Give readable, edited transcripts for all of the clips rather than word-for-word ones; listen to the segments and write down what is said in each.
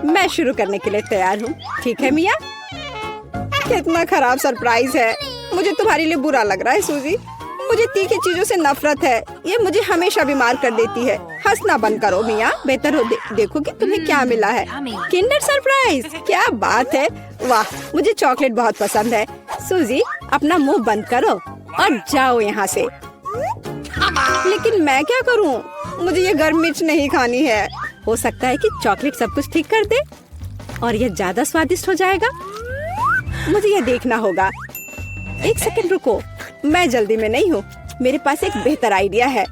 मैं शुरू करने के लिए तैयार हूँ। ठीक है मिया? कितना खराब सरप्राइज है। मुझे तुम्हारे लिए बुरा लग रहा है सूजी। मुझे तीखी चीजों से नफरत है। ये मुझे हमेशा बीमार कर देती है। हंसना बंद करो मिया। बेहतर हो देखो कि तुम्हें क्या मिला है। किंडर सरप्राइज, क्या बात है। वाह, मुझे चॉकलेट बहुत पसंद है। सूजी, अपना मुंह बंद करो और जाओ यहाँ से। लेकिन मैं क्या करूँ? मुझे ये गर्म मिर्च नहीं खानी है। हो सकता है कि चॉकलेट सब कुछ ठीक कर दे और ये ज्यादा स्वादिष्ट हो जाएगा। मुझे ये देखना होगा। एक सेकंड रुको, मैं जल्दी में नहीं हूँ। मेरे पास एक बेहतर आइडिया है।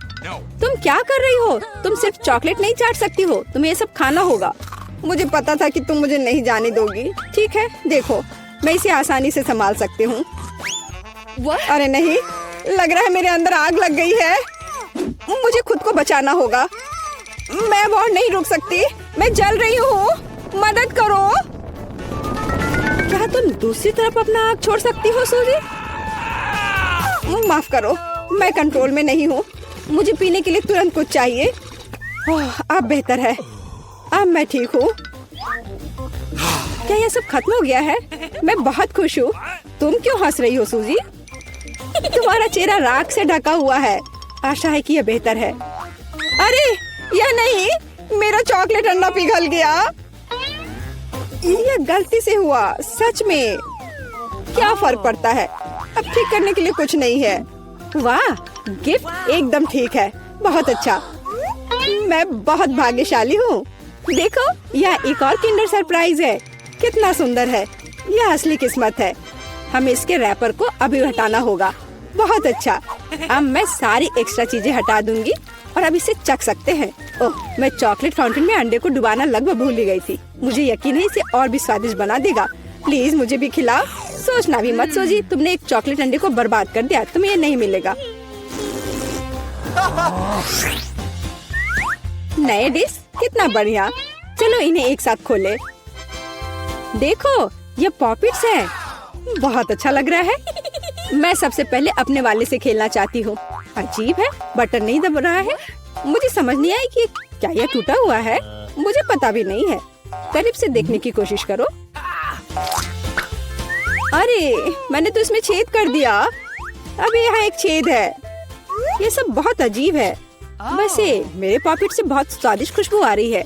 तुम क्या कर रही हो? तुम सिर्फ चॉकलेट नहीं चाट सकती हो, तुम्हें ये सब खाना होगा। मुझे पता था कि तुम मुझे नहीं जाने दोगी। ठीक है, देखो, मैं इसे आसानी से संभाल सकती हूँ। अरे नहीं, लग रहा है मेरे अंदर आग लग गई है। मुझे खुद को बचाना होगा। मैं और नहीं रुक सकती। मैं जल रही हूँ, मदद करो। क्या तुम दूसरी तरफ अपना आग छोड़ सकती हो सूजी? माफ करो, मैं कंट्रोल में नहीं हूँ। मुझे पीने के लिए तुरंत कुछ चाहिए। अब बेहतर है, अब मैं ठीक हूँ। क्या यह सब खत्म हो गया है? मैं बहुत खुश हूँ। तुम क्यों हंस रही हो सूजी? तुम्हारा चेहरा राख से ढका हुआ है। आशा है कि यह बेहतर है। अरे यह नहीं, मेरा चॉकलेट अंडा पिघल गया। यह गलती से हुआ, सच में। क्या फर्क पड़ता है? अब ठीक करने के लिए कुछ नहीं है। वाह, गिफ्ट एकदम ठीक है। बहुत अच्छा, मैं बहुत भाग्यशाली हूँ। देखो, यह एक और किंडर सरप्राइज है। कितना सुंदर है। यह असली किस्मत है। हमें इसके रैपर को अभी हटाना होगा। बहुत अच्छा, अब मैं सारी एक्स्ट्रा चीजें हटा दूंगी और अब इसे चख सकते हैं। ओह, मैं चॉकलेट फाउंटेन में अंडे को डुबाना लगभग भूल ही गई थी। मुझे यकीन है इसे और भी स्वादिष्ट बना देगा। प्लीज मुझे भी खिलाओ। सोचना भी मत सूजी, तुमने एक चॉकलेट अंडे को बर्बाद कर दिया। तुम्हें ये नहीं मिलेगा। नए डिश, कितना बढ़िया। चलो इन्हें एक साथ खोले। देखो, ये पॉपिट्स है। बहुत अच्छा लग रहा है। मैं सबसे पहले अपने वाले से खेलना चाहती हूँ। अजीब है, बटन नहीं दब रहा है। मुझे समझ नहीं आई कि क्या यह टूटा हुआ है। मुझे पता भी नहीं है। करीब से देखने की कोशिश करो। अरे, मैंने तो इसमें छेद कर दिया। अभी यहाँ एक छेद है। ये सब बहुत अजीब है। वैसे मेरे पॉकेट से बहुत स्वादिष्ट खुशबू आ रही है।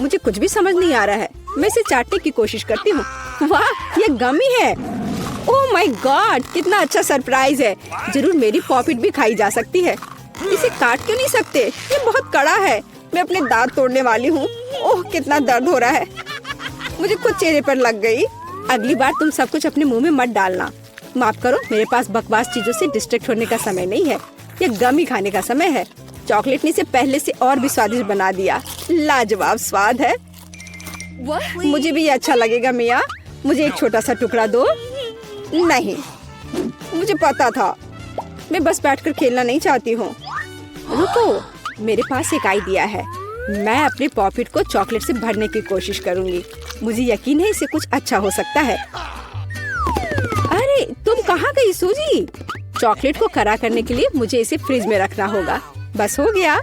मुझे कुछ भी समझ नहीं आ रहा है। मैं इसे चाटने की कोशिश करती हूँ। वाह, ये गमी है। ओह माय गॉड, कितना अच्छा सरप्राइज है। जरूर मेरी पॉकेट भी खाई जा सकती है। इसे काट क्यों नहीं सकते? ये बहुत कड़ा है। मैं अपने दांत तोड़ने वाली हूँ। ओह, कितना दर्द हो रहा है। मुझे खुद चेहरे पर लग गई। अगली बार तुम सब कुछ अपने मुंह में मत डालना। माफ करो, मेरे पास बकवास चीजों से डिस्ट्रैक्ट होने का समय नहीं है। ये गमी खाने का समय है। चॉकलेट ने इसे पहले से और भी स्वादिष्ट बना दिया। लाजवाब स्वाद है। मुझे भी ये अच्छा लगेगा मिया। मुझे एक छोटा सा टुकड़ा दो। नहीं, मुझे पता था। मैं बस बैठकर खेलना नहीं चाहती हूँ। रुको, मेरे पास एक आइडिया है। मैं अपने पॉकेट को चॉकलेट से भरने की कोशिश करूँगी। मुझे यकीन है इसे कुछ अच्छा हो सकता है। अरे, तुम कहाँ गई सूजी? चॉकलेट को खरा करने के लिए मुझे इसे फ्रिज में रखना होगा। बस हो गया।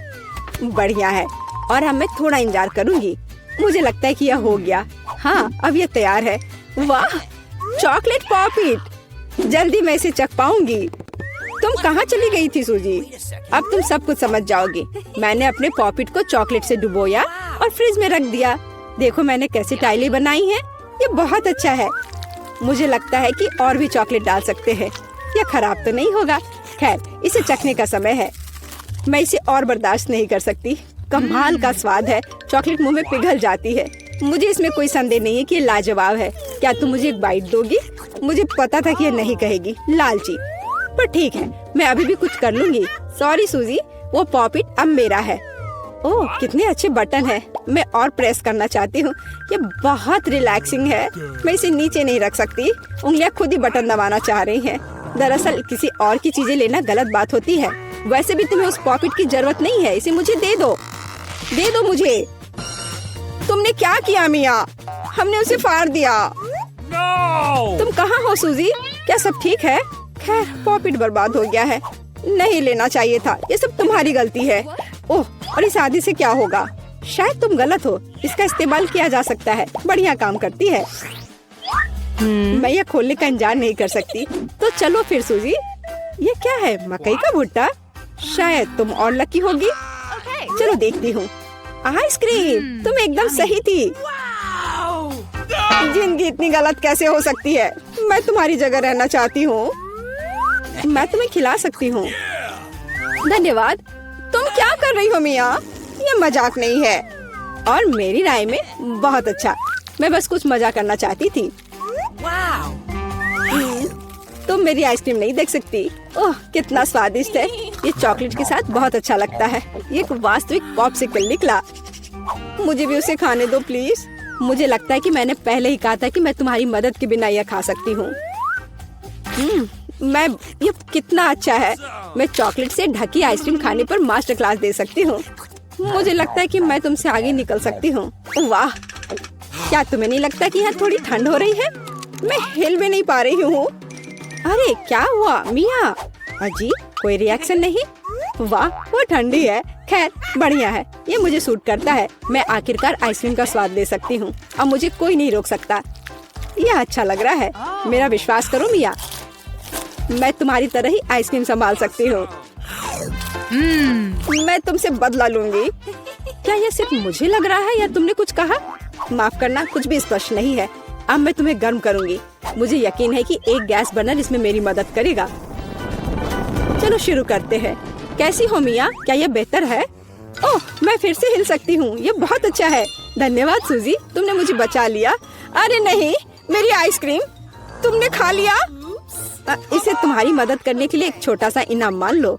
बढ़िया है। और अब मैं थोड़ा इंतजार करूँगी। मुझे लगता है कि यह हो गया। हाँ, अब यह तैयार है। वाह, चॉकलेट पॉकेट। जल्दी मैं इसे चख पाऊंगी। तुम कहाँ चली गई थी सूजी? अब तुम सब कुछ समझ जाओगी। मैंने अपने पॉकेट को चॉकलेट से डुबोया और फ्रिज में रख दिया। देखो मैंने कैसी टाइलें बनाई हैं। ये बहुत अच्छा है। मुझे लगता है कि और भी चॉकलेट डाल सकते हैं। यह खराब तो नहीं होगा। खैर, इसे चखने का समय है। मैं इसे और बर्दाश्त नहीं कर सकती। कमाल का स्वाद है। चॉकलेट मुंह में पिघल जाती है। मुझे इसमें कोई संदेह नहीं है कि ये लाजवाब है। क्या तुम मुझे एक बाइट दोगी? मुझे पता था कि ये नहीं कहेगी, लालची। पर ठीक है, मैं अभी भी कुछ कर लूंगी। सॉरी सूजी, वो पॉकेट अब मेरा है। ओह, कितने अच्छे बटन है। मैं और प्रेस करना चाहती हूँ। ये बहुत रिलैक्सिंग है। मैं इसे नीचे नहीं रख सकती। उंगलियां खुद ही बटन दबाना चाह रही हैं। दरअसल किसी और की चीजें लेना गलत बात होती है। वैसे भी तुम्हें उस पॉकेट की जरूरत नहीं है। इसे मुझे दे दो। दे दो मुझे। तुमने क्या किया मिया? हमने उसे फाड़ दिया। तुम कहाँ हो सूजी? क्या सब ठीक है? खैर, पॉकेट बर्बाद हो गया है। नहीं लेना चाहिए था। ये सब तुम्हारी गलती है। ओह, और इस आदि से क्या होगा? शायद तुम गलत हो, इसका इस्तेमाल किया जा सकता है। बढ़िया काम करती है। मैं यह खोलने का इंतजार नहीं कर सकती। तो चलो फिर सूजी। ये क्या है? मकई का भुट्टा? शायद तुम और लकी होगी। चलो देखती हूँ। आइसक्रीम, तुम एकदम सही थी। जिंदगी इतनी गलत कैसे हो सकती है? मैं तुम्हारी जगह रहना चाहती हूँ। मैं तुम्हें खिला सकती हूँ। धन्यवाद। तुम क्या कर रही हो मिया? ये मजाक नहीं है। और मेरी राय में बहुत अच्छा। मैं बस कुछ मजा करना चाहती थी। तुम मेरी आइसक्रीम नहीं देख सकती। ओह, कितना स्वादिष्ट है। ये चॉकलेट के साथ बहुत अच्छा लगता है। ये एक वास्तविक पॉप्सिकल निकला। मुझे भी उसे खाने दो प्लीज। मुझे लगता है कि मैंने पहले ही कहा था कि मैं तुम्हारी मदद के बिना यह खा सकती हूँ। ये कितना अच्छा है। मैं चॉकलेट से ढकी आइसक्रीम खाने पर मास्टर क्लास दे सकती हूँ। मुझे लगता है कि मैं तुमसे आगे निकल सकती हूँ। वाह, क्या तुम्हें नहीं लगता कि यहाँ थोड़ी ठंड हो रही है? मैं हिल भी नहीं पा रही हूँ। अरे क्या हुआ मिया? अजी, कोई रिएक्शन नहीं? वाह, वो ठंडी है। खैर, बढ़िया है। ये मुझे सूट करता है। मैं आखिरकार आइसक्रीम का स्वाद ले सकती हूँ। अब मुझे कोई नहीं रोक सकता। यह अच्छा लग रहा है। मेरा विश्वास करो मिया, मैं तुम्हारी तरह ही आइसक्रीम संभाल सकती हूँ। मैं तुमसे बदला लूंगी। क्या यह सिर्फ मुझे लग रहा है या तुमने कुछ कहा? माफ करना, कुछ भी स्पष्ट नहीं है। अब मैं तुम्हें गर्म करूंगी। मुझे यकीन है कि एक गैस बर्नर इसमें मेरी मदद करेगा। चलो शुरू करते हैं। कैसी हो मिया? क्या यह बेहतर है? ओह, मैं फिर से हिल सकती हूँ। ये बहुत अच्छा है। धन्यवाद सूजी, तुमने मुझे बचा लिया। अरे नहीं, मेरी आइसक्रीम तुमने खा लिया। इसे तुम्हारी मदद करने के लिए एक छोटा सा इनाम मान लो।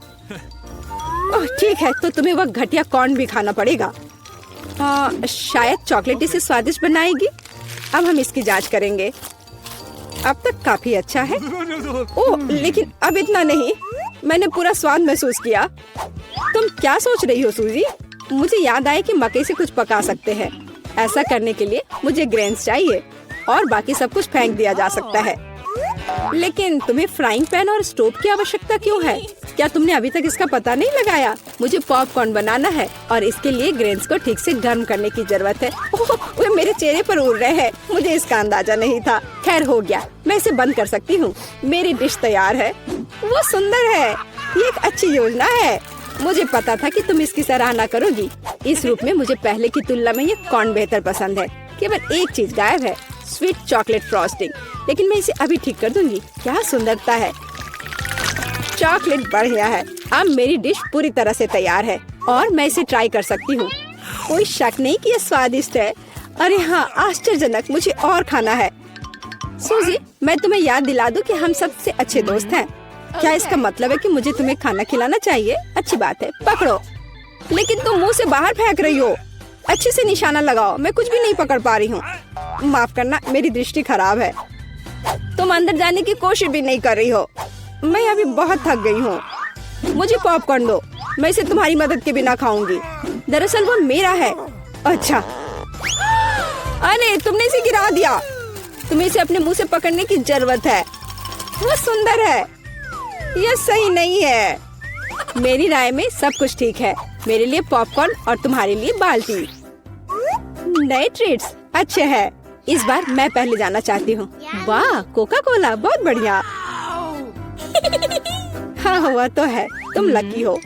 ओह ठीक है, तो तुम्हें वह घटिया कॉर्न भी खाना पड़ेगा। शायद चॉकलेट इसे स्वादिष्ट बनाएगी। अब हम इसकी जांच करेंगे। अब तक काफी अच्छा है। ओह, लेकिन अब इतना नहीं। मैंने पूरा स्वाद महसूस किया। तुम क्या सोच रही हो सूजी? मुझे याद आया कि मकई से कुछ पका सकते हैं। ऐसा करने के लिए मुझे ग्रेन्स चाहिए और बाकी सब कुछ फेंक दिया जा सकता है। लेकिन तुम्हें फ्राइंग पैन और स्टोव की आवश्यकता क्यों है? क्या तुमने अभी तक इसका पता नहीं लगाया? मुझे पॉपकॉर्न बनाना है और इसके लिए ग्रेन्स को ठीक से गर्म करने की जरूरत है। ओह, वे मेरे चेहरे पर उड़ रहे हैं। मुझे इसका अंदाजा नहीं था। खैर, हो गया। मैं इसे बंद कर सकती हूँ। मेरी डिश तैयार है। वो सुंदर है। ये एक अच्छी योजना है। मुझे पता था कि तुम इसकी सराहना करोगी। इस रूप में मुझे पहले की तुलना में ये कॉर्न बेहतर पसंद है। केवल एक चीज गायब है, स्वीट चॉकलेट फ्रॉस्टिंग। लेकिन मैं इसे अभी ठीक कर दूंगी। क्या सुंदरता है। चॉकलेट बढ़िया है। अब मेरी डिश पूरी तरह से तैयार है और मैं इसे ट्राई कर सकती हूँ। कोई शक नहीं कि यह स्वादिष्ट है। अरे हाँ, आश्चर्यजनक। मुझे और खाना है। सूजी, मैं तुम्हें याद दिला दूं कि हम सबसे अच्छे दोस्त हैं। क्या इसका मतलब है कि मुझे तुम्हें खाना खिलाना चाहिए? अच्छी बात है, पकड़ो। लेकिन तुम मुंह से बाहर फेंक रही हो। अच्छे से निशाना लगाओ। मैं कुछ भी नहीं पकड़ पा रही हूँ। माफ करना, मेरी दृष्टि खराब है। तुम अंदर जाने की कोशिश भी नहीं कर रही हो। मैं अभी बहुत थक गई हूँ। मुझे पॉपकॉर्न दो। मैं इसे तुम्हारी मदद के बिना खाऊंगी। दरअसल वो मेरा है। अच्छा, अरे तुमने इसे गिरा दिया। तुम्हें इसे अपने मुंह से पकड़ने की जरूरत है। वो सुंदर है। यह सही नहीं है। मेरी राय में सब कुछ ठीक है। मेरे लिए पॉपकॉर्न और तुम्हारे लिए बाल्टी। नए ट्रीट्स अच्छे हैं। इस बार मैं पहले जाना चाहती हूँ। वाह, कोका कोला, बहुत बढ़िया। हाँ, हुआ तो है। तुम लकी हो।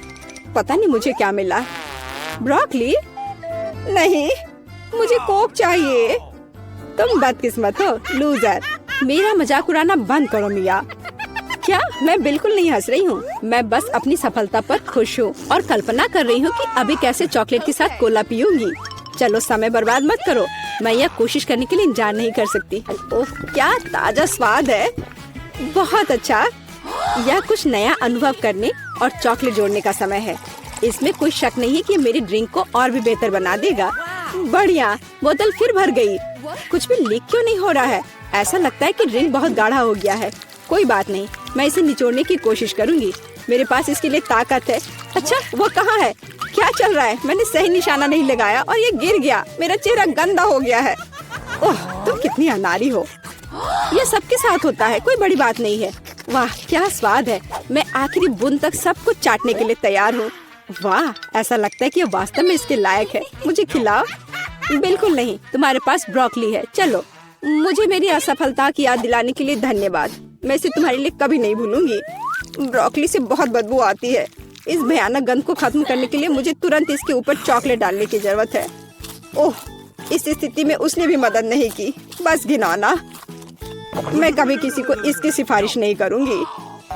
पता नहीं मुझे क्या मिला। ब्रोकली? नहीं, मुझे कोक चाहिए। तुम बदकिस्मत हो, लूजर। मेरा मजाक उड़ाना बंद करो मिया। क्या? मैं बिल्कुल नहीं हंस रही हूँ। मैं बस अपनी सफलता पर खुश हूँ और कल्पना कर रही हूँ कि अभी कैसे चॉकलेट के साथ कोला पीऊंगी। चलो, समय बर्बाद मत करो। मैं यह कोशिश करने के लिए इंतजार नहीं कर सकती। ओह, क्या ताजा स्वाद है। बहुत अच्छा। यह कुछ नया अनुभव करने और चॉकलेट जोड़ने का समय है। इसमें कोई शक नहीं है कि मेरी ड्रिंक को और भी बेहतर बना देगा। बढ़िया। बोतल फिर भर गई। कुछ भी लीक क्यों नहीं हो रहा है? ऐसा लगता है कि ड्रिंक बहुत गाढ़ा हो गया है। कोई बात नहीं, मैं इसे निचोड़ने की कोशिश करूंगी। मेरे पास इसके लिए ताकत है। अच्छा, वो कहाँ है? क्या चल रहा है? मैंने सही निशाना नहीं लगाया और ये गिर गया। मेरा चेहरा गंदा हो गया है। ओह, तुम कितनी अनाड़ी हो। ये सबके साथ होता है, कोई बड़ी बात नहीं है। वाह, क्या स्वाद है। मैं आखिरी बूंद तक सब कुछ चाटने के लिए तैयार हूँ। वाह, ऐसा लगता है कि ये वास्तव में इसके लायक है। मुझे खिलाओ। बिल्कुल नहीं, तुम्हारे पास ब्रोकली है। चलो, मुझे मेरी असफलता की याद दिलाने के लिए धन्यवाद। मैं इसे तुम्हारे लिए कभी नहीं भूलूंगी। ब्रोकली से बहुत बदबू आती है। इस भयानक गंध को खत्म करने के लिए मुझे तुरंत इसके ऊपर चॉकलेट डालने की जरूरत है। ओह, इस स्थिति में उसने भी मदद नहीं की। बस घिनौना। मैं कभी किसी को इसकी सिफारिश नहीं करूंगी।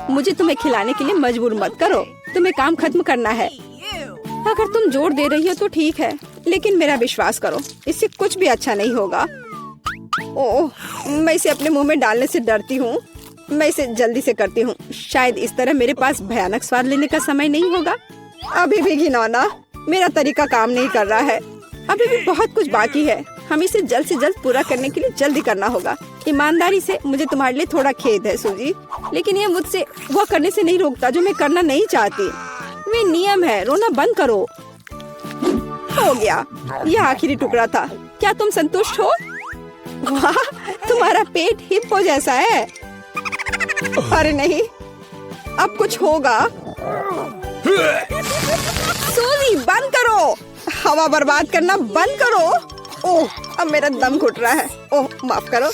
मुझे तुम्हें खिलाने के लिए मजबूर मत करो। तुम्हें काम खत्म करना है। अगर तुम जोर दे रही हो तो ठीक है, लेकिन मेरा विश्वास करो, इससे कुछ भी अच्छा नहीं होगा। ओह, मैं इसे अपने मुंह में डालने से डरती हूँ। मैं इसे जल्दी से करती हूँ। शायद इस तरह मेरे पास भयानक स्वाद लेने का समय नहीं होगा। अभी भी घिनौना। मेरा तरीका काम नहीं कर रहा है। अभी भी बहुत कुछ बाकी है। हम इसे जल्द से जल्द पूरा करने के लिए जल्दी करना होगा। ईमानदारी से मुझे तुम्हारे लिए थोड़ा खेद है सूजी, लेकिन ये मुझसे वो करने से नहीं रोकता जो मैं करना नहीं चाहती। वे नियम है। रोना बंद करो। हो गया, यह आखिरी टुकड़ा था। क्या तुम संतुष्ट हो? वाह, तुम्हारा पेट हिप्पो जैसा है। अरे नहीं, अब कुछ होगा। सूजी, बंद करो। हवा बर्बाद करना बंद करो। ओह, अब मेरा दम घुट रहा है। ओह, माफ करो।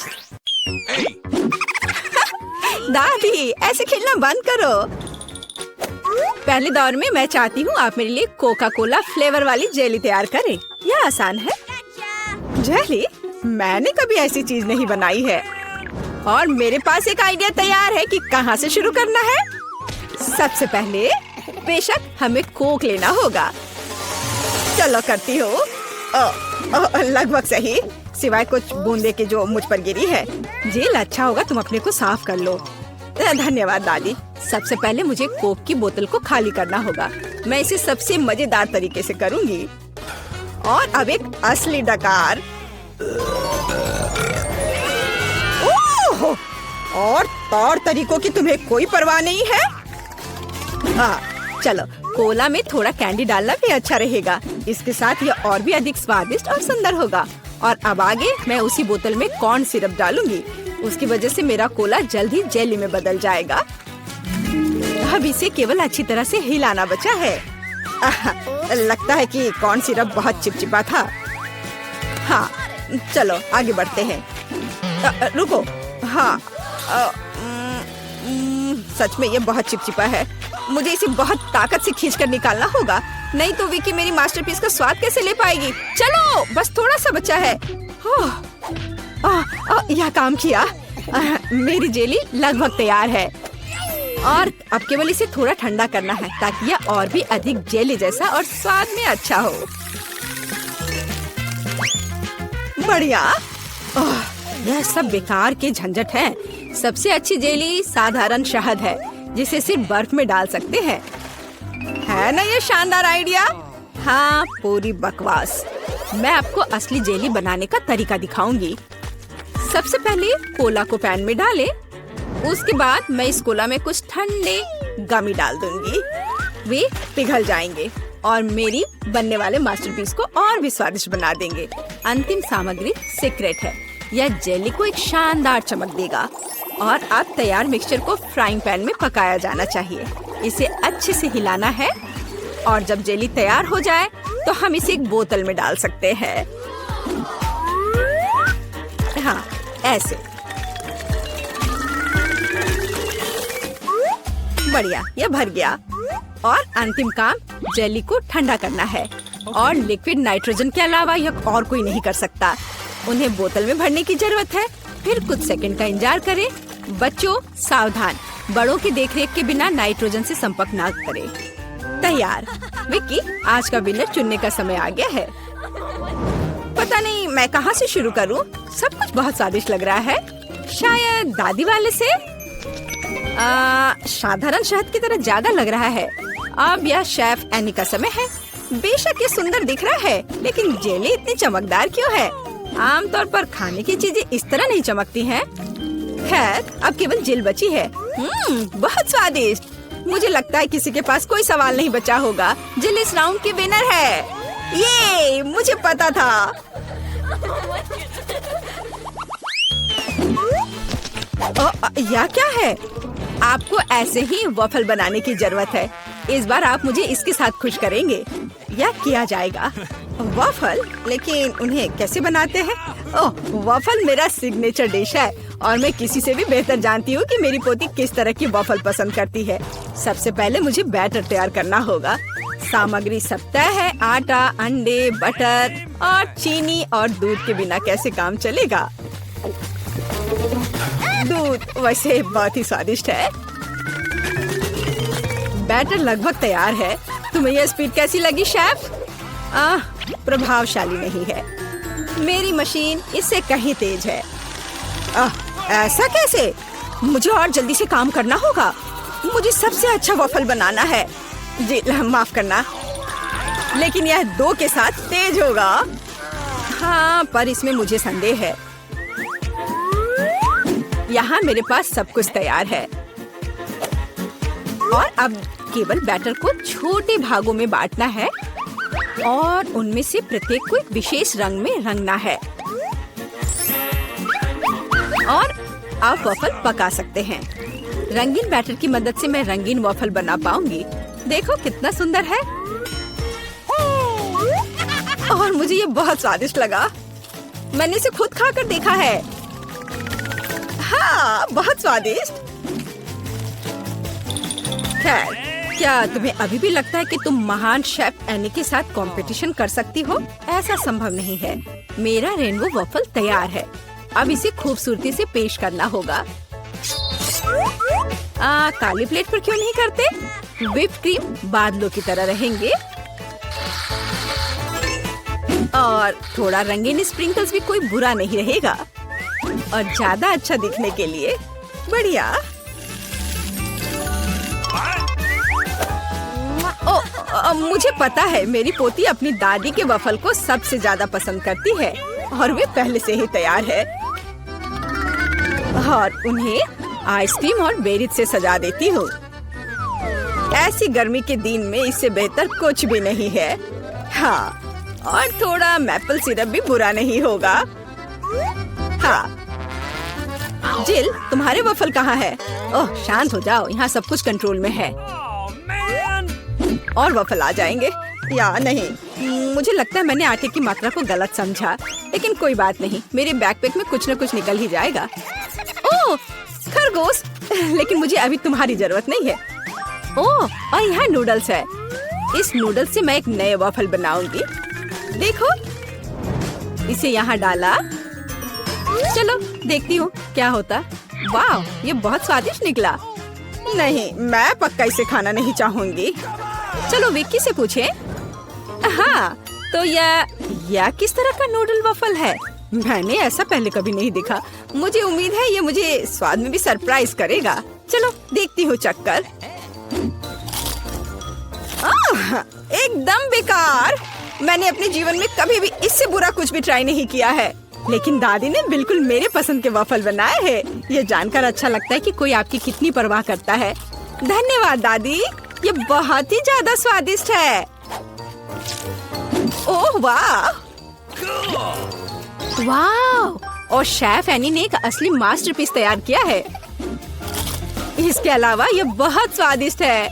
दादी, ऐसे खेलना बंद करो। पहले दौर में मैं चाहती हूँ आप मेरे लिए कोका कोला फ्लेवर वाली जेली तैयार करें। यह आसान है। जेली? मैंने कभी ऐसी चीज नहीं बनाई है। और मेरे पास एक आइडिया तैयार है कि कहाँ से शुरू करना है। सबसे पहले बेशक हमें कोक लेना होगा। चलो करती हूँ। लगभग सही, सिवाय कुछ बूंदे के जो मुझ पर गिरी है। जेल अच्छा होगा तुम अपने को साफ कर लो। धन्यवाद दादी। सबसे पहले मुझे कोक की बोतल को खाली करना होगा। मैं इसे सबसे मजेदार तरीके से करूंगी। और अब एक असली डकार। ओह! और तौर तरीकों की तुम्हें कोई परवाह नहीं है। हाँ, चलो, कोला में थोड़ा कैंडी डालना भी अच्छा रहेगा। इसके साथ ये और भी अधिक स्वादिष्ट और सुंदर होगा। और अब आगे मैं उसी बोतल में कॉर्न सिरप डालूंगी। उसकी वजह से मेरा कोला जल्द ही जेली में बदल जाएगा। अब इसे केवल अच्छी तरह से हिलाना बचा है। लगता है कि कॉर्न सिरप बहुत चिपचिपा था। हाँ, चलो आगे बढ़ते हैं। रुको। हाँ, सच में ये बहुत चिपचिपा है। मुझे इसे बहुत ताकत से खींचकर निकालना होगा, नहीं तो विकी मेरी मास्टरपीस का स्वाद कैसे ले पाएगी। चलो, बस थोड़ा सा बचा है। यह काम किया। मेरी जेली लगभग तैयार है। और अब केवल इसे थोड़ा ठंडा करना है ताकि यह और भी अधिक जेली जैसा और स्वाद में अच्छा हो। बढ़िया। यह सब बेकार के झंझट है। सबसे अच्छी जेली साधारण शहद है, जिसे सिर्फ बर्फ में डाल सकते हैं। है ना ये शानदार आइडिया? हाँ, पूरी बकवास। मैं आपको असली जेली बनाने का तरीका दिखाऊंगी। सबसे पहले कोला को पैन में डालें। उसके बाद मैं इस कोला में कुछ ठंडे गमी डाल दूंगी। वे पिघल जाएंगे और मेरी बनने वाले मास्टरपीस को और भी स्वादिष्ट बना देंगे। अंतिम सामग्री सीक्रेट है। यह जेली को एक शानदार चमक देगा। और अब तैयार मिक्सचर को फ्राइंग पैन में पकाया जाना चाहिए। इसे अच्छे से हिलाना है और जब जेली तैयार हो जाए तो हम इसे एक बोतल में डाल सकते हैं। हाँ, ऐसे। बढ़िया, यह भर गया। और अंतिम काम जेली को ठंडा करना है। और लिक्विड नाइट्रोजन के अलावा यह और कोई नहीं कर सकता। उन्हें बोतल में भरने की जरूरत है। फिर कुछ सेकंड का इंतजार करें। बच्चों सावधान, बड़ों की देखरेख के बिना नाइट्रोजन से संपर्क ना करें। तैयार। विक्की, आज का विनर चुनने का समय आ गया है। पता नहीं मैं कहाँ से शुरू करूँ। सब कुछ बहुत स्वादिष्ट लग रहा है। शायद दादी वाले से। साधारण शहद की तरह ज्यादा लग रहा है। अब यह शेफ एनी का समय है। बेशक ये सुंदर दिख रहा है, लेकिन जेली इतनी चमकदार क्यों है? आमतौर पर खाने की चीजें इस तरह नहीं चमकती हैं। खैर, अब केवल जेल बची है। बहुत स्वादिष्ट। मुझे लगता है किसी के पास कोई सवाल नहीं बचा होगा। जेल इस राउंड की विनर है। ये मुझे पता था। यह क्या है? आपको ऐसे ही वॉफल बनाने की जरूरत है। इस बार आप मुझे इसके साथ खुश करेंगे। यह किया जाएगा। वॉफल, लेकिन उन्हें कैसे बनाते हैं? ओह, वॉफल मेरा सिग्नेचर डिश है और मैं किसी से भी बेहतर जानती हूँ कि मेरी पोती किस तरह की वॉफल पसंद करती है। सबसे पहले मुझे बैटर तैयार करना होगा। सामग्री सब तय है। आटा, अंडे, बटर और चीनी और दूध के बिना कैसे काम चलेगा? दूध वैसे बहुत ही स्वादिष्ट है। बैटर लगभग तैयार है। तुम्हें यह स्पीड कैसी लगी शेफ? प्रभावशाली नहीं है। मेरी मशीन इससे कहीं तेज है। ऐसा कैसे? मुझे और जल्दी से काम करना होगा। मुझे सबसे अच्छा वॉफल बनाना है। जी माफ करना, लेकिन यह 2 के साथ तेज होगा। हाँ, पर इसमें मुझे संदेह है। यहाँ मेरे पास सब कुछ तैयार है और अब केवल बैटर को छोटे भागों में बांटना है और उनमें से प्रत्येक को एक विशेष रंग में रंगना है और आप वॉफल पका सकते हैं। रंगीन बैटर की मदद से मैं रंगीन वॉफल बना पाऊंगी। देखो कितना सुंदर है और मुझे ये बहुत स्वादिष्ट लगा। मैंने इसे खुद खाकर देखा है। हाँ, बहुत स्वादिष्ट। खैर, क्या तुम्हें अभी भी लगता है कि तुम महान शेफ एनी के साथ कंपटीशन कर सकती हो? ऐसा संभव नहीं है। मेरा रेनबो वॉफल तैयार है। अब इसे खूबसूरती से पेश करना होगा। काली प्लेट पर क्यों नहीं करते? व्हिप्ड क्रीम बादलों की तरह रहेंगे और थोड़ा रंगीन स्प्रिंकल्स भी कोई बुरा नहीं रहेगा और ज्यादा अच्छा दिखने के लिए बढ़िया। मुझे पता है मेरी पोती अपनी दादी के वफल को सबसे ज्यादा पसंद करती है और वे पहले से ही तैयार है और उन्हें आइसक्रीम और बेरीज से सजा देती हूँ। ऐसी गर्मी के दिन में इससे बेहतर कुछ भी नहीं है। हाँ, और थोड़ा मैपल सिरप भी बुरा नहीं होगा। हाँ, जिल, तुम्हारे वफल कहाँ है? ओह, शांत हो जाओ, यहाँ सब कुछ कंट्रोल में है। और वफल आ जाएंगे या नहीं? मुझे लगता है मैंने आटे की मात्रा को गलत समझा, लेकिन कोई बात नहीं, मेरे बैकपैक में कुछ न कुछ निकल ही जाएगा। ओह, खरगोश, लेकिन मुझे अभी तुम्हारी जरूरत नहीं है। ओह, और यहाँ नूडल्स है। इस नूडल्स से मैं एक नए वफल बनाऊंगी। देखो, इसे यहाँ डाला। चलो देखती हूँ क्या होता। वाह, ये बहुत स्वादिष्ट निकला। नहीं, मैं पक्का इसे खाना नहीं चाहूंगी। चलो विक्की से पूछें। हाँ, तो यह किस तरह का नूडल वफल है? मैंने ऐसा पहले कभी नहीं देखा। मुझे उम्मीद है ये मुझे स्वाद में भी सरप्राइज करेगा। चलो देखती हूँ चक्कर। एकदम बेकार। मैंने अपने जीवन में कभी भी इससे बुरा कुछ भी ट्राई नहीं किया है, लेकिन दादी ने बिल्कुल मेरे पसंद के वफल बनाए हैं। ये जानकर अच्छा लगता है कि कोई आपकी कितनी परवाह करता है। धन्यवाद दादी, ये बहुत ही ज्यादा स्वादिष्ट है। ओह वाह, वाह! और शेफ एनी ने एक असली मास्टरपीस तैयार किया है। इसके अलावा ये बहुत स्वादिष्ट है।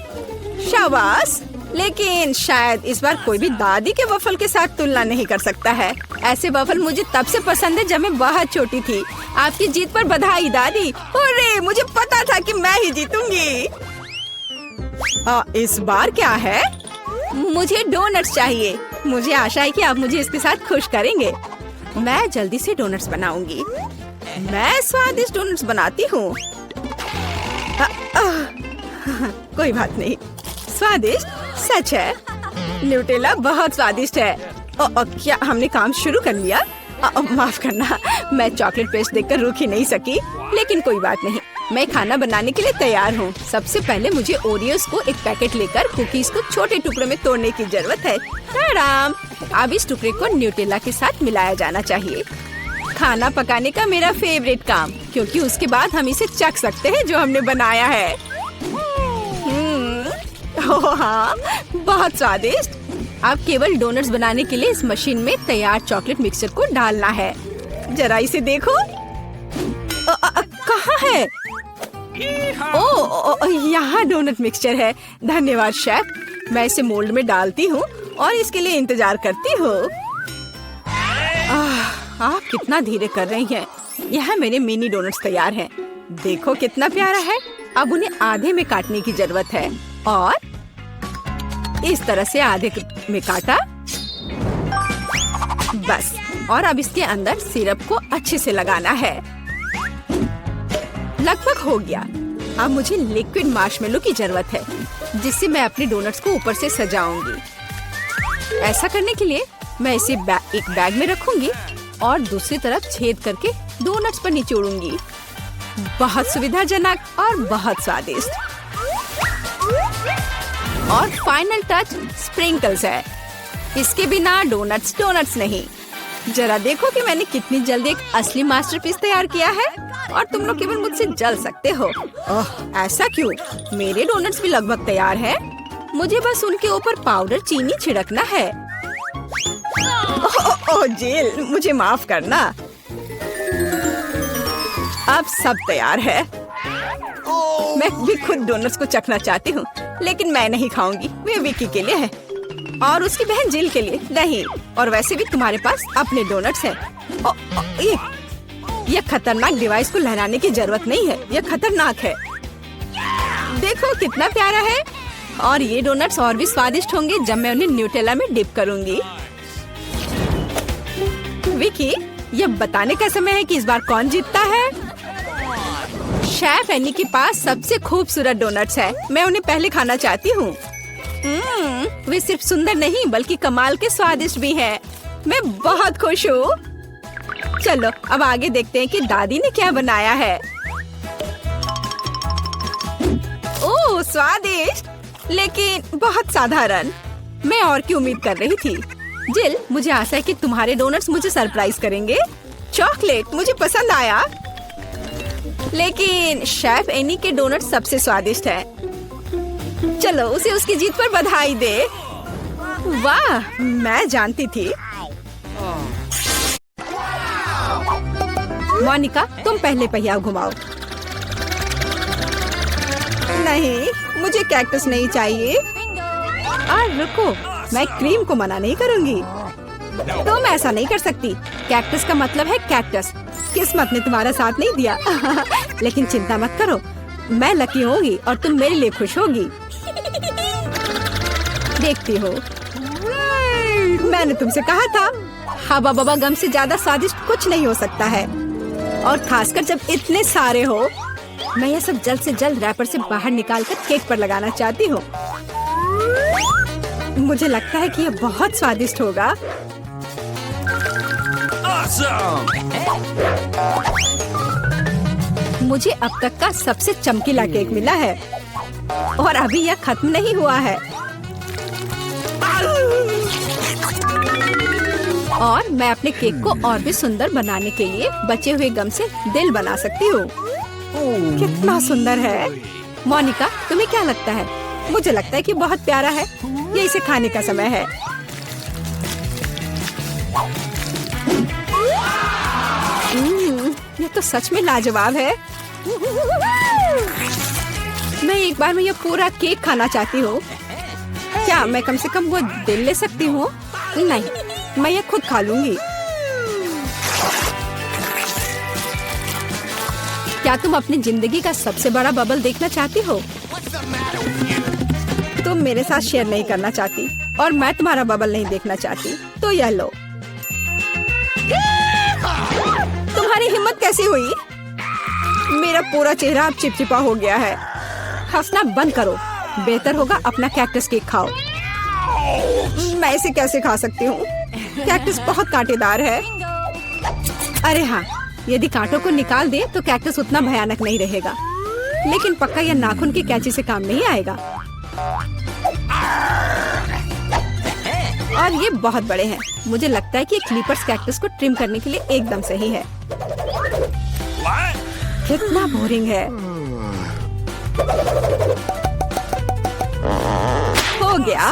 शाबाश! लेकिन शायद इस बार कोई भी दादी के वफल के साथ तुलना नहीं कर सकता है। ऐसे वफल मुझे तब से पसंद है जब मैं बहुत छोटी थी। आपकी जीत पर बधाई दादी। अरे, मुझे पता था कि मैं ही जीतूंगी। इस बार क्या है? मुझे डोनट्स चाहिए। मुझे आशा है कि आप मुझे इसके साथ खुश करेंगे। मैं जल्दी से डोनट्स बनाऊंगी। मैं स्वादिष्ट डोनट्स बनाती हूँ। कोई बात नहीं, स्वादिष्ट सच है। न्यूटेला बहुत स्वादिष्ट है। क्या हमने काम शुरू कर लिया? माफ करना, मैं चॉकलेट पेस्ट देखकर रुक ही नहीं सकी, लेकिन कोई बात नहीं, मैं खाना बनाने के लिए तैयार हूँ। सबसे पहले मुझे ओरियोस को एक पैकेट लेकर कुकीज को छोटे टुकड़ों में तोड़ने की जरूरत है। आराम। अब इस टुकड़े को न्यूटेला के साथ मिलाया जाना चाहिए। खाना पकाने का मेरा फेवरेट काम, क्योंकि उसके बाद हम इसे चख सकते हैं जो हमने बनाया है। ओह हाँ, बहुत स्वादिष्ट। अब केवल डोनट्स बनाने के लिए इस मशीन में तैयार चॉकलेट मिक्सचर को डालना है। जरा इसे देखो। कहाँ है? यहाँ डोनट मिक्सचर है। धन्यवाद शेफ। मैं इसे मोल्ड में डालती हूँ और इसके लिए इंतजार करती हूँ। आप कितना धीरे कर रही हैं। यहाँ मेरे मिनी डोनट्स तैयार हैं। देखो कितना प्यारा है। अब उन्हें आधे में काटने की जरूरत है और इस तरह से आधे में काटा, बस। और अब इसके अंदर सिरप को अच्छे से लगाना है। लगभग हो गया। अब मुझे लिक्विड मार्शमेलो की जरूरत है, जिससे मैं अपने डोनट्स को ऊपर से सजाऊंगी। ऐसा करने के लिए मैं इसे एक बैग में रखूंगी और दूसरी तरफ छेद करके डोनट्स पर निचोड़ूंगी। बहुत सुविधाजनक और बहुत स्वादिष्ट। और फाइनल टच स्प्रिंकल्स है। इसके बिना डोनट्स डोनट्स नहीं। जरा देखो कि मैंने कितनी जल्दी एक असली मास्टरपीस तैयार किया है और तुम लोग केवल मुझसे जल सकते हो। ओह, ऐसा क्यों? मेरे डोनट्स भी लगभग तैयार हैं। मुझे बस उनके ऊपर पाउडर चीनी छिड़कना है। ओह जिल, मुझे माफ करना। अब सब तैयार है। मैं भी खुद डोनट्स को चखना चाहती हूँ, लेकिन मैं नहीं खाऊंगी। वे विकी के लिए है और उसकी बहन जिल के लिए नहीं। और वैसे भी तुम्हारे पास अपने डोनट्स हैं। ये खतरनाक डिवाइस को लहराने की जरूरत नहीं है। यह खतरनाक है। देखो कितना प्यारा है। और ये डोनट्स और भी स्वादिष्ट होंगे जब मैं उन्हें न्यूटेला में डिप करूंगी। विकी, ये बताने का समय है कि इस बार कौन जीतता है। शेफ एनी के पास सबसे खूबसूरत डोनट्स है। मैं उन्हें पहले खाना चाहती हूँ। वे सिर्फ सुंदर नहीं बल्कि कमाल के स्वादिष्ट भी हैं। मैं बहुत खुश हूँ। चलो अब आगे देखते हैं कि दादी ने क्या बनाया है। ओह स्वादिष्ट, लेकिन बहुत साधारण। मैं और की उम्मीद कर रही थी। जिल, मुझे आशा है कि तुम्हारे डोनट्स मुझे सरप्राइज करेंगे। चॉकलेट मुझे पसंद आया, लेकिन शेफ एनी के डोनट सबसे स्वादिष्ट है। चलो उसे उसकी जीत पर बधाई दे। वाह, मैं जानती थी। मोनिका, तुम पहले पहिया घुमाओ। नहीं, मुझे कैक्टस नहीं चाहिए। रुको, मैं क्रीम को मना नहीं करूंगी। तुम ऐसा नहीं कर सकती। कैक्टस का मतलब है कैक्टस। किस्मत ने तुम्हारा साथ नहीं दिया। लेकिन चिंता मत करो, मैं लकी होगी और तुम मेरे लिए खुश होगी। देखती हो, मैंने तुमसे कहा था, हवा बबा गम से ज्यादा स्वादिष्ट कुछ नहीं हो सकता है। और खासकर जब इतने सारे हो। मैं ये सब जल्द से जल्द रैपर से बाहर निकालकर केक पर लगाना चाहती हूँ। मुझे लगता है कि ये बहुत स्वादिष्ट होगा। मुझे अब तक का सबसे चमकीला केक मिला है और अभी यह खत्म नहीं हुआ है। और मैं अपने केक को और भी सुंदर बनाने के लिए बचे हुए गम से दिल बना सकती हूँ। कितना सुंदर है। मोनिका, तुम्हें क्या लगता है? मुझे लगता है कि बहुत प्यारा है। ये इसे खाने का समय है। ये तो सच में लाजवाब है। मैं एक बार में ये पूरा केक खाना चाहती हूँ। क्या मैं कम से कम वो दिल ले सकती हूँ? नहीं, मैं ये खुद खा लूंगी। क्या तुम अपनी जिंदगी का सबसे बड़ा बबल देखना चाहती हो? तुम मेरे साथ शेयर नहीं करना चाहती और मैं तुम्हारा बबल नहीं देखना चाहती, तो यह लो। तुम्हारी हिम्मत कैसी हुई? मेरा पूरा चेहरा अब चिपचिपा हो गया है। हंसना बंद करो। बेहतर होगा अपना कैक्टस केक खाओ। मैं इसे कैसे खा सकती हूँ? कैक्टस बहुत कांटेदार है। अरे हाँ, यदि कांटों को निकाल दे तो कैक्टस उतना भयानक नहीं रहेगा, लेकिन पक्का यह नाखून की कैंची से काम नहीं आएगा। और ये बहुत बड़े हैं। मुझे लगता है कि क्लिपर्स कैक्टस को ट्रिम करने के लिए एकदम सही है। कितना बोरिंग है। हो गया।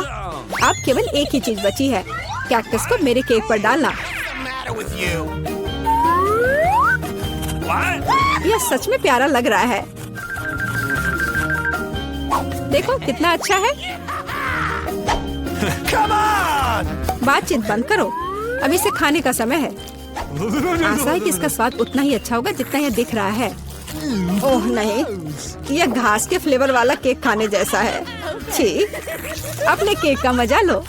अब केवल एक ही चीज बची है, कैक्टस को मेरे केक पर डालना। यह सच में प्यारा लग रहा है। देखो कितना अच्छा है। बातचीत बंद करो, अभी से खाने का समय है। आशा है कि इसका स्वाद उतना ही अच्छा होगा जितना यह दिख रहा है। ओह नहीं, यह घास के फ्लेवर वाला केक खाने जैसा है। छी, अपने केक का मजा लो।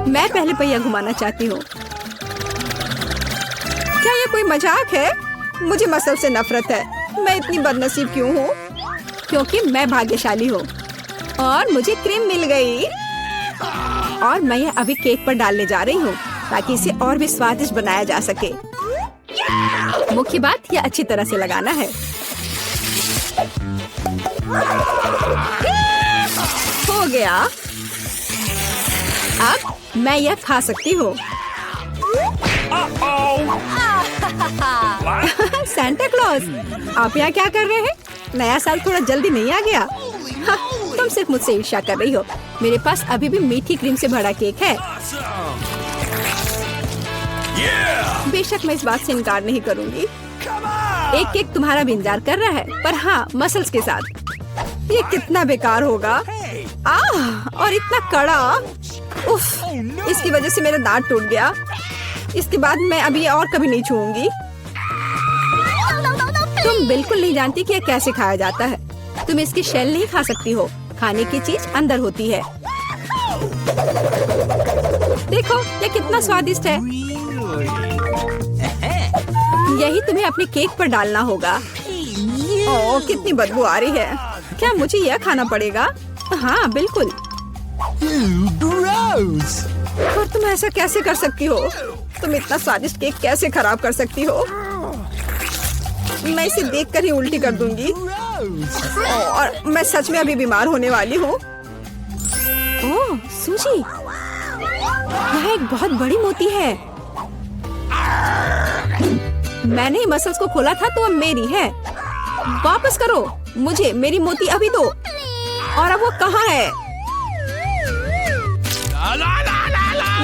मैं पहले पहिया घुमाना चाहती हूँ। क्या ये कोई मजाक है? मुझे मसल से नफरत है। मैं इतनी बदनसीब क्यों हूँ? क्योंकि मैं भाग्यशाली हूँ और मुझे क्रीम मिल गई। और मैं यह अभी केक पर डालने जा रही हूँ ताकि इसे और भी स्वादिष्ट बनाया जा सके। मुख्य बात यह अच्छी तरह से लगाना है। हो गया। अब मैं यह खा सकती हूँ। सैंटा क्लॉज, आप यहाँ क्या कर रहे हैं? नया साल थोड़ा जल्दी नहीं आ गया? हाँ, तुम सिर्फ मुझसे ईर्ष्या कर रही हो। मेरे पास अभी भी मीठी क्रीम से भरा केक है। बेशक मैं इस बात से इनकार नहीं करूँगी। एक केक तुम्हारा भी इंतजार कर रहा है, पर हाँ, मसल्स के साथ। ये कितना बेकार होगा। और इतना कड़ा। उफ, इसकी वजह से मेरा दांत टूट गया। इसके बाद मैं अभी और कभी नहीं छूऊंगी। तुम बिल्कुल नहीं जानती कि यह कैसे खाया जाता है। तुम इसकी शेल नहीं खा सकती हो। खाने की चीज अंदर होती है। देखो ये कितना स्वादिष्ट है। यही तुम्हें अपने केक पर डालना होगा। ओह, कितनी बदबू आ रही है। क्या मुझे यह खाना पड़ेगा? हाँ बिल्कुल। और तुम ऐसा कैसे कर सकती हो? तुम इतना स्वादिष्ट केक कैसे खराब कर सकती हो? मैं इसे देखकर ही उल्टी कर दूंगी। और मैं सच में अभी बीमार होने वाली हूँ। ओह सूजी, यह एक बहुत बड़ी मोती है। मैंने ही मसल्स को खोला था तो अब मेरी है। वापस करो मुझे मेरी मोती अभी दो। और अब वो कहाँ है?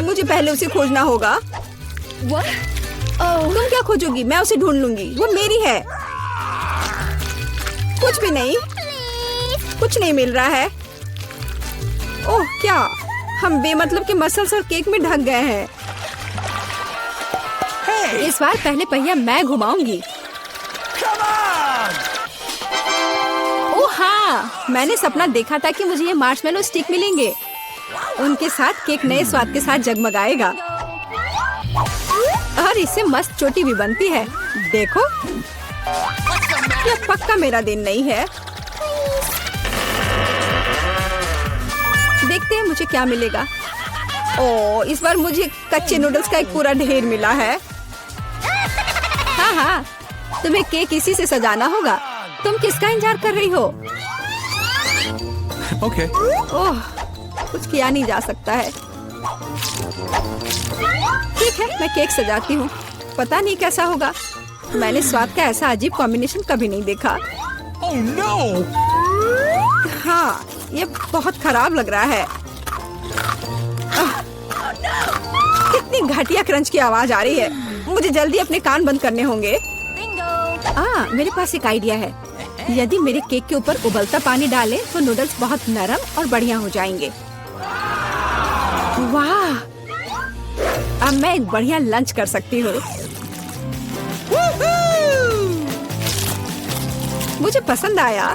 मुझे पहले उसे खोजना होगा। तुम क्या खोजोगी? मैं उसे ढूंढ लूंगी। वो मेरी है। कुछ भी नहीं, कुछ नहीं मिल रहा है। ओह क्या, हम बेमतलब के मसल्स और केक में ढक गए हैं। इस बार पहले पहिया मैं घुमाऊंगी। ओह हाँ, मैंने सपना देखा था कि मुझे ये मार्शमेलो स्टिक मिलेंगे। उनके साथ केक नए स्वाद के साथ जगमगाएगा और इससे मस्त चोटी भी बनती है। देखो, यह पक्का मेरा दिन नहीं है। देखते हैं मुझे क्या मिलेगा। ओह, इस बार मुझे कच्चे नूडल्स का एक पूरा ढेर मिला है। हाँ हाँ, तुम्हें केक इसी से सजाना होगा। तुम किसका इंतजार कर रही हो? Okay. ओह, कुछ किया नहीं जा सकता है। ठीक है, मैं केक सजाती हूँ। पता नहीं कैसा होगा। मैंने स्वाद का ऐसा अजीब कॉम्बिनेशन कभी नहीं देखा। Oh no! हाँ, ये बहुत खराब लग रहा है। कितनी घटिया क्रंच की आवाज आ रही है। मुझे जल्दी अपने कान बंद करने होंगे। मेरे पास एक आइडिया है। यदि मेरे केक के ऊपर उबलता पानी डालें तो नूडल्स बहुत नरम और बढ़िया हो जाएंगे। वाह! अब मैं एक बढ़िया लंच कर सकती हूँ। मुझे पसंद आया।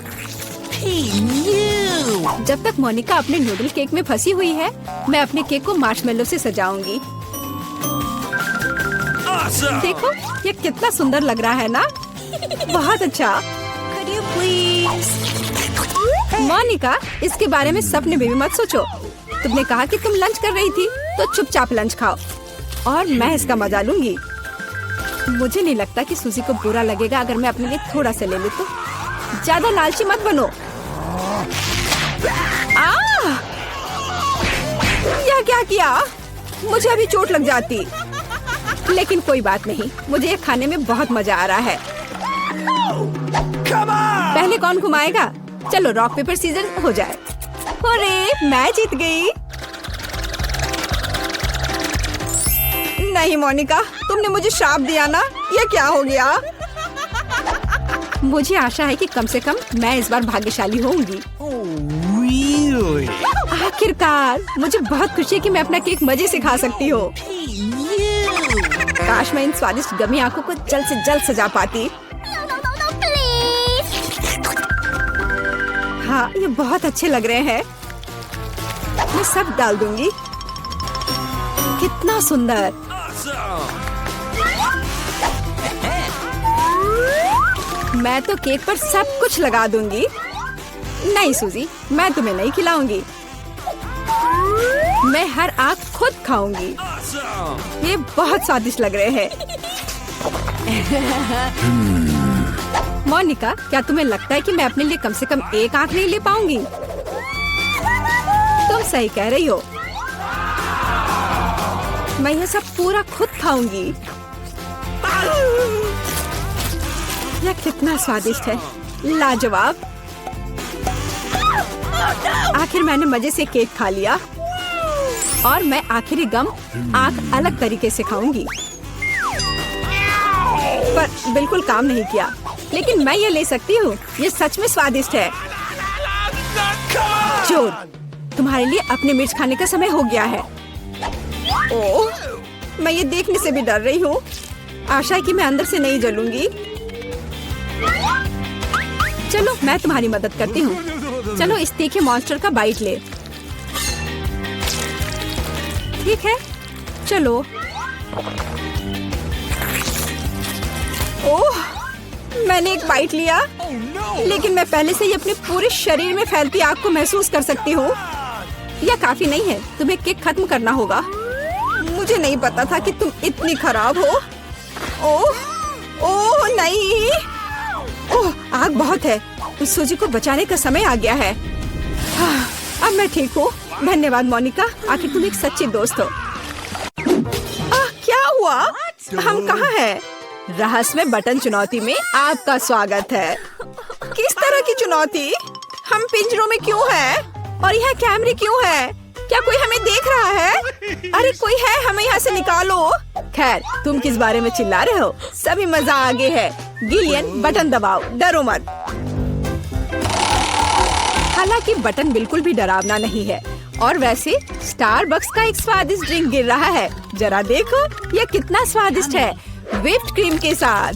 जब तक मोनिका अपने नूडल केक में फंसी हुई है, मैं अपने केक को मार्शमेलो से सजाऊंगी। Awesome! देखो, ये कितना सुंदर लग रहा है ना? बहुत अच्छा। मोनिका, इसके बारे में सपने में भी मत सोचो। तुमने कहा कि तुम लंच कर रही थी, तो चुपचाप लंच खाओ और मैं इसका मजा लूंगी। मुझे नहीं लगता कि सूजी को बुरा लगेगा अगर मैं अपने लिए थोड़ा सा ले लूं तो। ज्यादा लालची मत बनो। यह क्या किया? मुझे अभी चोट लग जाती। लेकिन कोई बात नहीं, मुझे ये खाने में बहुत मजा आ रहा है। पहले कौन घुमाएगा? चलो रॉक पेपर सीजर हो जाए। अरे मैं जीत गई। नहीं मोनिका, तुमने मुझे श्राप दिया ना। ये क्या हो गया? मुझे आशा है कि कम से कम मैं इस बार भाग्यशाली होंगी। Oh, really? आखिरकार मुझे बहुत खुशी है कि मैं अपना केक मजे से खा सकती हूँ। काश मैं इन स्वादिष्ट गमी आंखों को जल्द से जल्द सजा पाती। हाँ, ये बहुत अच्छे लग रहे हैं। मैं सब डाल दूंगी। कितना सुंदर। Awesome! मैं तो केक पर सब कुछ लगा दूंगी। नहीं सूजी, मैं तुम्हें नहीं खिलाऊंगी। मैं हर आंख खुद खाऊंगी। Awesome! ये बहुत स्वादिष्ट लग रहे हैं। मोनिका, क्या तुम्हें लगता है कि मैं अपने लिए कम से कम एक आंख नहीं ले पाऊंगी? तुम सही कह रही हो। मैं ये सब पूरा खुद खाऊंगी। यह कितना स्वादिष्ट है, लाजवाब। आखिर मैंने मजे से केक खा लिया और मैं आखिरी गम आंख अलग तरीके से खाऊंगी। पर बिल्कुल काम नहीं किया, लेकिन मैं ये ले सकती हूँ। ये सच में स्वादिष्ट है। जोर, तुम्हारे लिए अपने मिर्च खाने का समय हो गया है। ओह, मैं ये देखने से भी डर रही हूँ। आशा है कि मैं अंदर से नहीं जलूंगी। चलो, मैं तुम्हारी मदद करती हूँ। चलो, इस तीखे मॉन्स्टर का बाइट ले। ठीक है, चलो। ओह, मैंने एक बाइट लिया, Oh no! लेकिन मैं पहले से ही अपने पूरे शरीर में फैलती आग को महसूस कर सकती हूँ। यह काफी नहीं है, तुम्हें केक खत्म करना होगा। मुझे नहीं पता था कि तुम इतनी खराब हो। ओह, ओह नहीं। ओह, आग बहुत है। इस सूजी को बचाने का समय आ गया है। अब मैं ठीक हूँ। धन्यवाद मोनिका, आखिर तुम एक सच्ची दोस्त हो। क्या हुआ? हम कहाँ हैं? रहस्यमय बटन चुनौती में आपका स्वागत है। किस तरह की चुनौती? हम पिंजरों में क्यों हैं? और यहाँ कैमरे क्यों हैं? क्या कोई हमें देख रहा है? अरे कोई है, हमें यहाँ से निकालो। खैर, तुम किस बारे में चिल्ला रहे हो? सभी मजा आगे है। गिलियन, बटन दबाओ, डरो मत। हालांकि बटन बिल्कुल भी डरावना नहीं है। और वैसे स्टारबक्स का एक स्वादिष्ट ड्रिंक गिर रहा है। जरा देखो, यह कितना स्वादिष्ट है, व्हिप्ड क्रीम के साथ।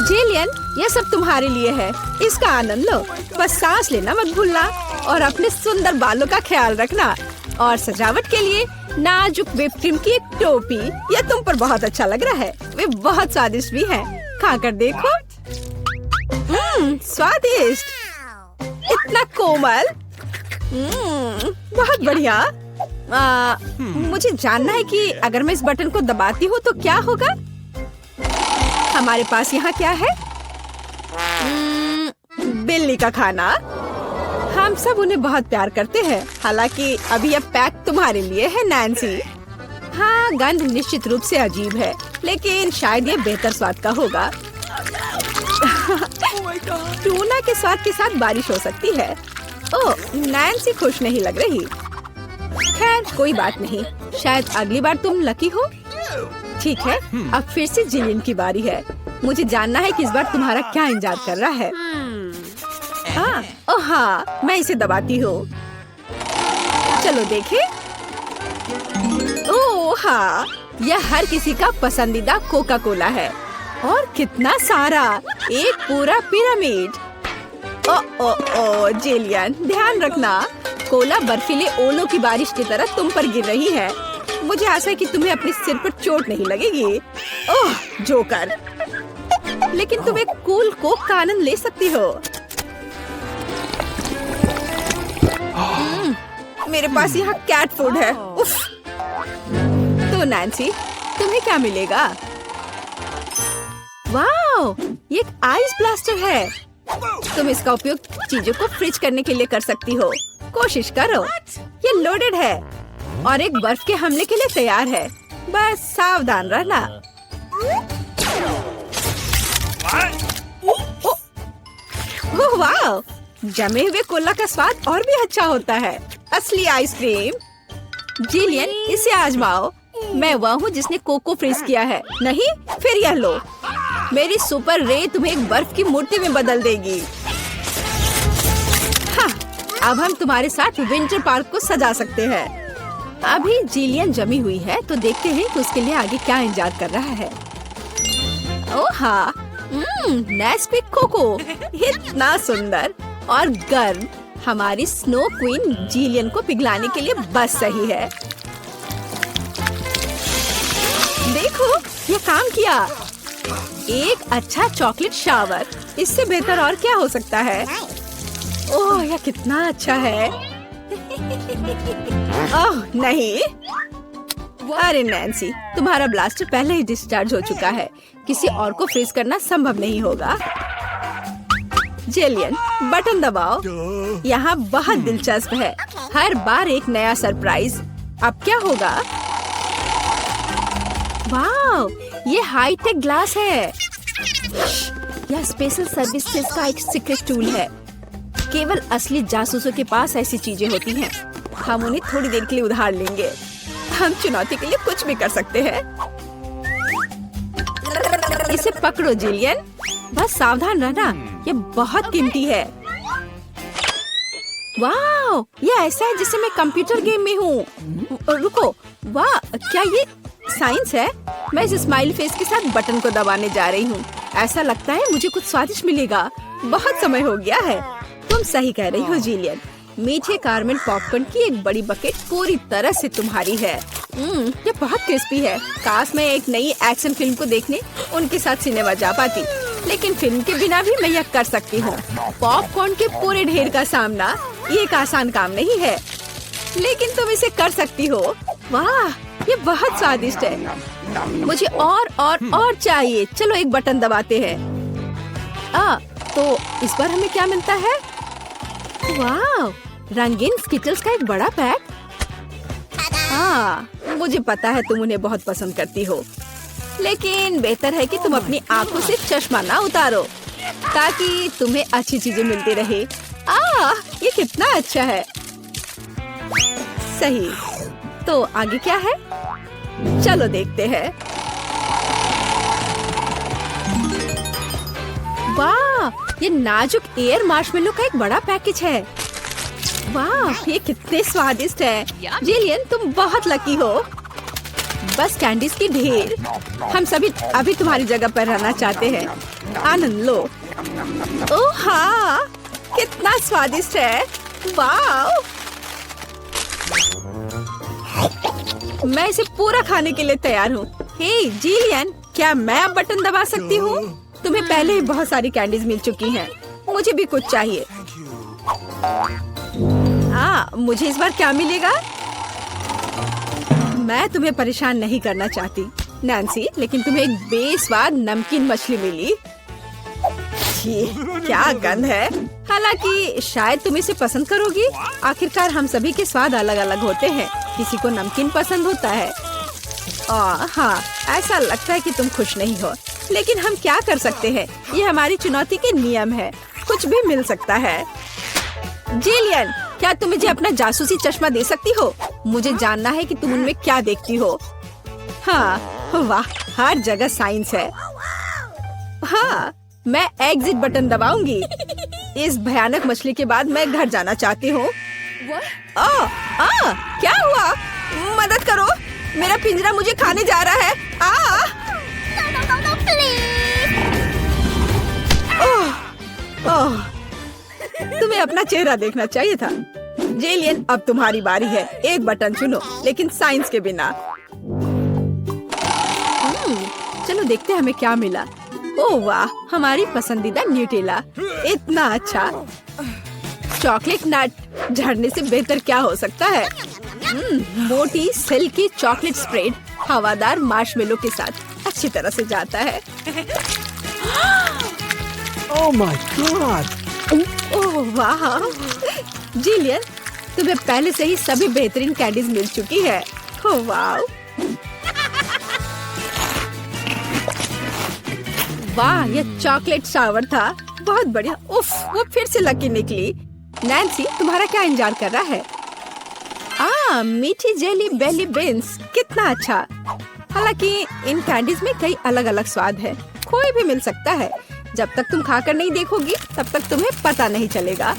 जिलियन, यह सब तुम्हारे लिए है। इसका आनंद लो। बस सांस लेना मत भूलना और अपने सुंदर बालों का ख्याल रखना। और सजावट के लिए नाजुक व्हिप्ड क्रीम की एक टोपी। यह तुम पर बहुत अच्छा लग रहा है। वे बहुत स्वादिष्ट भी है। खाकर देखो। स्वादिष्ट, इतना कोमल। बहुत बढ़िया। मुझे जानना है कि अगर मैं इस बटन को दबाती हूँ तो क्या होगा? हमारे पास यहाँ क्या है? बिल्ली का खाना। हम सब उन्हें बहुत प्यार करते हैं। हालांकि अभी यह पैक तुम्हारे लिए है नैन्सी। हाँ, गंध निश्चित रूप से अजीब है, लेकिन शायद ये बेहतर स्वाद का होगा। टूना के स्वाद के साथ बारिश हो सकती है। ओह, नैन्सी खुश नहीं लग रही। खैर, कोई बात नहीं। शायद अगली बार तुम लकी हो। ठीक है, अब फिर से जिलियन की बारी है। मुझे जानना है कि इस बार तुम्हारा क्या इंतजार कर रहा है। हाँ, ओह हाँ, मैं इसे दबाती हूँ। चलो देखें। ओह हाँ, यह हर किसी का पसंदीदा कोका कोला है। और कितना सारा, एक पूरा पिरामिड। ओ जिलियन, ध्यान रखना, कोला बर्फीले ओलों की बारिश की तरह तुम पर गिर रही है। मुझे आशा है कि तुम्हें अपने सिर पर चोट नहीं लगेगी। ओह जोकर, लेकिन तुम एक कूल कोक का आनंद ले सकती हो। मेरे पास यहाँ कैट फूड है। उफ। तो नैन्सी, तुम्हें क्या मिलेगा? वाओ, ये एक आइस ब्लास्टर है। तुम इसका उपयोग चीजों को फ्रीज करने के लिए कर सकती हो। कोशिश करो। ये लोडेड है और एक बर्फ के हमले के लिए तैयार है। बस सावधान रहना। ओह वाह, जमे हुए कोला का स्वाद और भी अच्छा होता है। असली आइसक्रीम। जिलियन, इसे आजमाओ। मैं वह हूँ जिसने कोको फ्रीज किया है। नहीं, फिर यह लो। मेरी सुपर रे तुम्हें एक बर्फ की मूर्ति में बदल देगी। हाँ, अब हम तुम्हारे साथ विंटर पार्क को सजा सकते हैं। अभी जिलियन जमी हुई है तो देखते हैं कि उसके लिए आगे क्या इंतजार कर रहा है। ओह हाँ, नेस्क्विक कोको, इतना सुंदर और गर्म। हमारी स्नो क्वीन जिलियन को पिघलाने के लिए बस सही है। देखो, ये काम किया। एक अच्छा चॉकलेट शावर, इससे बेहतर और क्या हो सकता है। ओह, यह कितना अच्छा है। ओह नहीं, अरे नैन्सी, तुम्हारा ब्लास्टर पहले ही डिस्चार्ज हो चुका है। किसी और को फ्रीज करना संभव नहीं होगा। जिलियन, बटन दबाओ। यहाँ बहुत दिलचस्प है। हर बार एक नया सरप्राइज। अब क्या होगा? वाह, ये हाईटेक ग्लास है। यह स्पेशल सर्विसेज का एक सीक्रेट टूल है। केवल असली जासूसों के पास ऐसी चीजें होती हैं। हम उन्हें थोड़ी देर के लिए उधार लेंगे। हम चुनौती के लिए कुछ भी कर सकते हैं। इसे पकड़ो जिलियन, बस सावधान रहना, ये बहुत कीमती है। वाह, ये ऐसा है जैसे मैं कंप्यूटर गेम में हूँ। रुको, वाह, क्या ये साइंस है? मैं इस स्माइल फेस के साथ बटन को दबाने जा रही हूँ। ऐसा लगता है मुझे कुछ स्वादिष्ट मिलेगा। बहुत समय हो गया है। तुम सही कह रही हो जिलियन। मीठे कारमेल पॉपकॉर्न की एक बड़ी बकेट पूरी तरह से तुम्हारी है। ये बहुत क्रिस्पी है। काश मैं एक नई एक्शन फिल्म को देखने उनके साथ सिनेमा जा पाती, लेकिन फिल्म के बिना भी मैं यह कर सकती हूँ। पॉपकॉर्न के पूरे ढेर का सामना ये एक आसान काम नहीं है, लेकिन तुम इसे कर सकती हो। वाह, ये बहुत स्वादिष्ट है। मुझे और चाहिए। चलो एक बटन दबाते हैं। तो इस बार हमें क्या मिलता है? वाह, रंगीन स्किटल्स का एक बड़ा पैक। हाँ, मुझे पता है तुम उन्हें बहुत पसंद करती हो, लेकिन बेहतर है कि तुम अपनी आंखों से चश्मा ना उतारो ताकि तुम्हें अच्छी चीजें मिलती रहे। ये कितना अच्छा है। सही, तो आगे क्या है? चलो देखते हैं। वाह, ये नाजुक एयर मार्शमेलो का एक बड़ा पैकेज है। वाह, ये कितने स्वादिष्ट है। जिलियन, तुम बहुत लकी हो। बस कैंडीज की ढेर। हम सभी अभी तुम्हारी जगह पर रहना चाहते हैं। आनंद लो। ओह हाँ, कितना स्वादिष्ट है। वाह, मैं इसे पूरा खाने के लिए तैयार हूँ। हे जिलियन, क्या मैं अब बटन दबा सकती हूँ? तुम्हें पहले ही बहुत सारी कैंडीज मिल चुकी हैं। मुझे भी कुछ चाहिए। मुझे इस बार क्या मिलेगा? मैं तुम्हें परेशान नहीं करना चाहती नैन्सी, लेकिन तुम्हें एक बेस्वाद नमकीन मछली मिली। क्या गंध है। हालांकि शायद तुम इसे पसंद करोगी। आखिरकार हम सभी के स्वाद अलग अलग होते हैं। किसी को नमकीन पसंद होता है। हाँ, ऐसा लगता है कि तुम खुश नहीं हो, लेकिन हम क्या कर सकते हैं? ये हमारी चुनौती के नियम है। कुछ भी मिल सकता है। जिलियन, क्या तुम मुझे अपना जासूसी चश्मा दे सकती हो? मुझे जानना है कि तुम उनमें क्या देखती हो। हाँ, वाह, हर जगह साइंस है। हाँ, मैं एग्जिट बटन दबाऊंगी। इस भयानक मछली के बाद मैं घर जाना चाहती हूँ। क्या हुआ? मदद करो, मेरा पिंजरा मुझे खाने जा रहा है। तुम्हें अपना चेहरा देखना चाहिए था। जिलियन, अब तुम्हारी बारी है। एक बटन चुनो, लेकिन साइंस के बिना। चलो देखते हैं हमें क्या मिला। ओह वाह, हमारी पसंदीदा न्यूटेला। इतना अच्छा। चॉकलेट नट झड़ने से बेहतर क्या हो सकता है? मोटी सिल्की चॉकलेट स्प्रेड हवादार मार्शमेलो के साथ अच्छी तरह से जाता है। Oh my God! ओह वाह, जिलियन, तुम्हें पहले से ही सभी बेहतरीन कैंडीज मिल चुकी है। ओह वाह, वाह, ये चॉकलेट शावर था। बहुत बढ़िया। उफ, वो फिर से लकी निकली। नैन्सी, तुम्हारा क्या इंतजार कर रहा है? मीठी जेली बेली बीन्स, कितना अच्छा। हालांकि इन कैंडीज में कई अलग अलग स्वाद है। कोई भी मिल सकता है। जब तक तुम खाकर नहीं देखोगी तब तक तुम्हें पता नहीं चलेगा।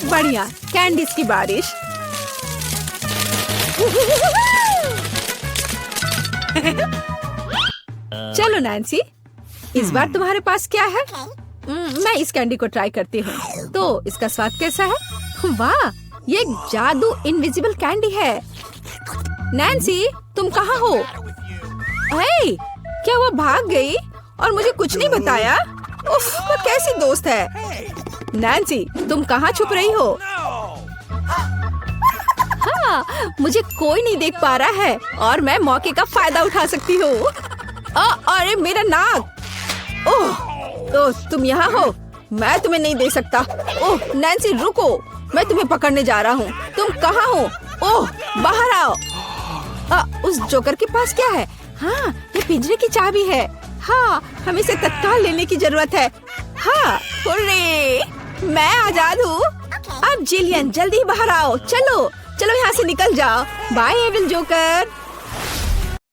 बढ़िया, कैंडीज की बारिश। चलो नैन्सी, इस बार तुम्हारे पास क्या है? मैं इस कैंडी को ट्राई करती हूँ। तो इसका स्वाद कैसा है? वाह, ये एक जादू इनविजिबल कैंडी है। नैन्सी, तुम कहाँ हो? हे, क्या वो भाग गई और मुझे कुछ नहीं बताया? उफ, वो कैसी दोस्त है। नैन्सी, तुम कहाँ छुप रही हो? हाँ, मुझे कोई नहीं देख पा रहा है और मैं मौके का फायदा उठा सकती हूँ। अरे मेरा नाक। ओह, तो तुम यहाँ हो? मैं तुम्हें नहीं दे सकता। ओह नैन्सी, रुको, मैं तुम्हें पकड़ने जा रहा हूँ। तुम कहाँ हो? ओह, बाहर आओ। उस जोकर के पास क्या है? हाँ, ये पिंजरे की चाबी है। हाँ, हमें इसे तत्काल लेने की जरूरत है। हाँ, हुर्रे, मैं आजाद हूँ। अब जिलियन, जल्दी बाहर आओ। चलो चलो, यहाँ से निकल जाओ। Bye evil joker.